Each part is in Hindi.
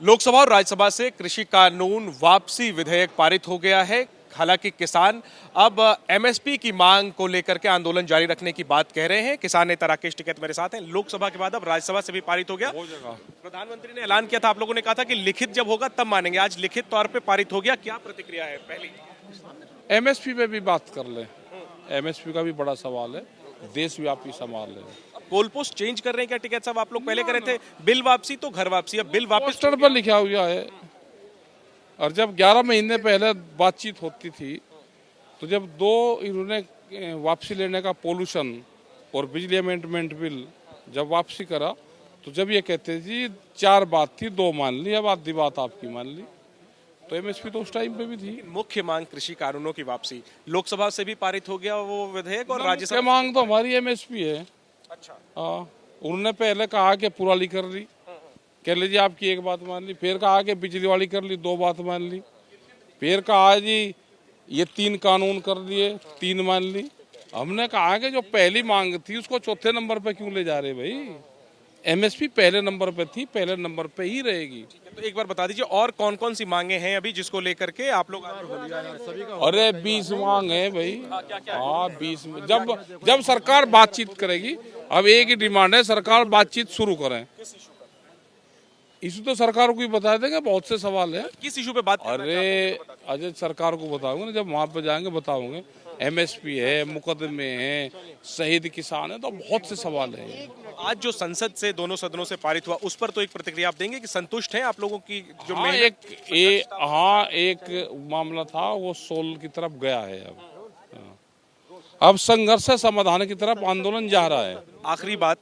लोकसभा और राज्यसभा से कृषि कानून वापसी विधेयक पारित हो गया है। हालांकि किसान अब एमएसपी की मांग को लेकर के आंदोलन जारी रखने की बात कह रहे हैं। किसान नेता राकेश टिकैत मेरे साथ हैं। लोकसभा के बाद अब राज्यसभा से भी पारित हो गया। प्रधानमंत्री ने ऐलान किया था, आप लोगों ने कहा था कि लिखित जब होगा तब मानेंगे। आज लिखित तौर पे पारित हो गया, क्या प्रतिक्रिया है? पहली एमएसपी पे भी बात कर ले। एमएसपी का भी बड़ा सवाल है, देशव्यापी सवाल है। गोल पोस्ट चेंज कर रहे हैं क्या टिकैत साहब? आप लोग पहले कर रहे थे बिल वापसी तो घर वापसी, अब बिल वापस पोस्टर पर लिखा हुआ है। और जब 11 महीने पहले बातचीत होती थी तो जब इन्होंने वापसी लेने का पोल्यूशन और बिजली अमेंडमेंट बिल जब वापसी करा तो जब ये कहते जी 4 बात थी, 2 मान ली, अब आधी बात आपकी मान ली। तो एमएसपी तो उस टाइम पे भी थी। मुख्य मांग कृषि कानूनों की वापसी लोकसभा से भी पारित हो गया वो विधेयक, और राज्यसभा मांग तो हमारी एमएसपी है। अच्छा, उन्होंने पहले कहा कि पुराली कर ली, कह लीजिए आपकी एक बात मान ली, फिर कहा कि बिजली वाली कर ली, 2 बात मान ली, फिर कहा जी ये 3 कानून कर दिए, 3 मान ली। हमने कहा कि जो पहली मांग थी उसको चौथे नंबर पे क्यों ले जा रहे भाई? एमएसपी पहले नंबर पे थी, पहले नंबर पे ही रहेगी। तो एक बार बता दीजिए और कौन कौन सी मांगे हैं अभी जिसको लेकर के आप लोग? अरे 20 मांग है भाई। हाँ 20। जब सरकार बातचीत करेगी, अब एक ही डिमांड है, सरकार बातचीत शुरू करें। इशू तो सरकार को ही बता देंगे, बहुत से सवाल है। किस इशू पे बात? अरे अजय सरकार को बताऊंगे ना, जब वहां पे जाएंगे बताऊंगे। एमएसपी है, मुकदमे हैं, शहीद किसान है, तो बहुत से सवाल है। आज जो संसद से दोनों सदनों से पारित हुआ उस पर तो एक प्रतिक्रिया आप देंगे कि संतुष्ट हैं आप लोगों की जो एक मामला था वो सोल की तरफ गया है। अब संघर्ष से समाधान की तरफ आंदोलन जा रहा है। आखिरी बात,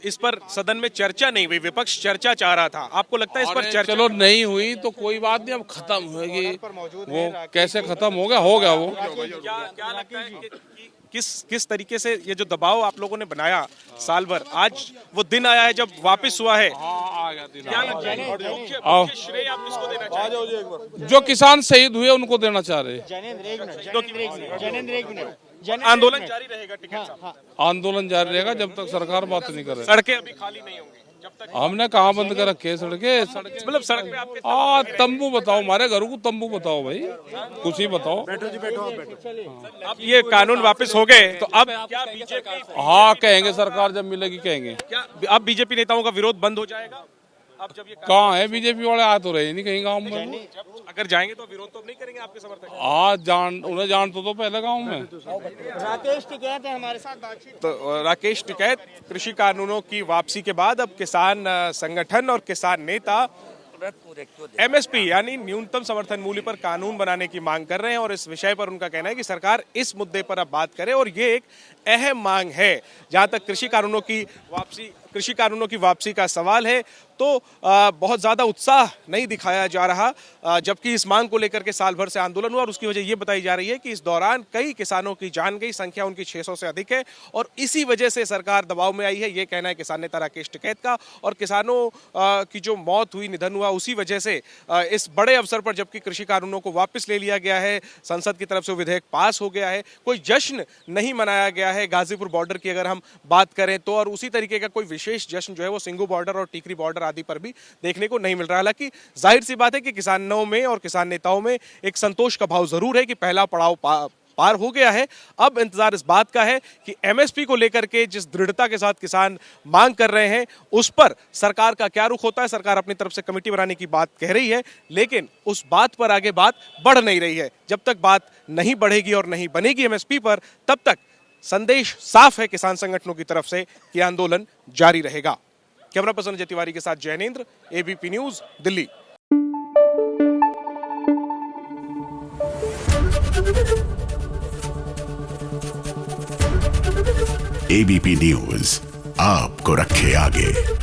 इस पर सदन में चर्चा नहीं हुई, विपक्ष चर्चा चाह रहा था, आपको लगता है इस पर चर्चा? चलो नहीं हुई तो कोई बात नहीं, अब खत्म होगी। वो कैसे खत्म हो गया वो। क्या लगता है कि किस तरीके से ये जो दबाव आप लोगों ने बनाया साल भर, आज वो दिन आया है जब वापस हुआ है? क्या लगता है मुख्य श्रेय आप किसको देना चाहेंगे? जो किसान शहीद हुए उनको देना चाह रहे। आंदोलन जारी रहेगा टिकैत साहब? आंदोलन जारी रहेगा जब तक सरकार बात नहीं करे। सड़कें अभी खाली नहीं होंगी जब तक? हमने कहाँ बंद कर रखे सड़कें? मतलब सड़क पे आपके तंबू बताओ, हमारे घरों को तंबू बताओ भाई, कुछ ही बताओ। अब ये कानून वापस हो गए तो अब क्या बीजेपी? हाँ कहेंगे, सरकार जब मिलेगी कहेंगे। क्या अब बीजेपी नेताओं का विरोध बंद हो जाएगा? अब जब ये कहाँ है बीजेपी वाले? आ तो रहे नहीं कहीं गाँव में। अगर जाएंगे तो विरोध तो नहीं करेंगे आपके समर्थक? उन्हें जान तो पहले गाँव में। राकेश टिकैत है हमारे साथ बातचीत। तो राकेश टिकैत, कृषि कानूनों की वापसी के बाद अब किसान संगठन और किसान नेता एमएसपी यानी न्यूनतम समर्थन मूल्य पर कानून बनाने की मांग कर रहे हैं, और इस विषय पर उनका कहना है कि सरकार इस मुद्दे पर अब बात करे, और ये एक अहम मांग है। जहां तक कृषि कानूनों की वापसी का सवाल है तो बहुत ज़्यादा उत्साह नहीं दिखाया जा रहा, जबकि इस मांग को लेकर के साल भर से आंदोलन हुआ, और उसकी वजह ये बताई जा रही है कि इस दौरान कई किसानों की जान गई, संख्या उनकी 600 से अधिक है, और इसी वजह से सरकार दबाव में आई है। ये कहना है किसान नेता राकेश टिकैत का। और किसानों की जो मौत हुई, निधन हुआ, उसी वजह से इस बड़े अवसर पर जबकि कृषि कानूनों को वापस ले लिया गया है, संसद की तरफ से विधेयक पास हो गया है, कोई जश्न नहीं मनाया गया है गाजीपुर बॉर्डर की अगर हम बात करें तो, और उसी तरीके का कोई विशेष जश्न जो है वो सिंघू बॉर्डर और टीकरी बॉर्डर आदि पर भी देखने को नहीं मिल रहा। हालांकि जाहिर सी बात है कि किसानों में और किसान नेताओं में एक संतोष का भाव जरूर है कि पहला पड़ाव पार हो गया है। अब इंतजार इस बात का है कि एमएसपी को लेकर के जिस दृढ़ता के साथ किसान मांग कर रहे हैं उस पर सरकार का क्या रुख होता है। सरकार अपनी तरफ से कमेटी बनाने की बात कह रही है, लेकिन उस बात पर आगे बात बढ़ नहीं रही है। जब तक बात नहीं बढ़ेगी और नहीं बनेगी एमएसपी पर, तब तक संदेश साफ है किसान संगठनों की तरफ से कि आंदोलन जारी रहेगा। कैमरा पर्सन अजय तिवारी के साथ Jainendra, ABP news, Delhi. ABP news आपको रखे आगे।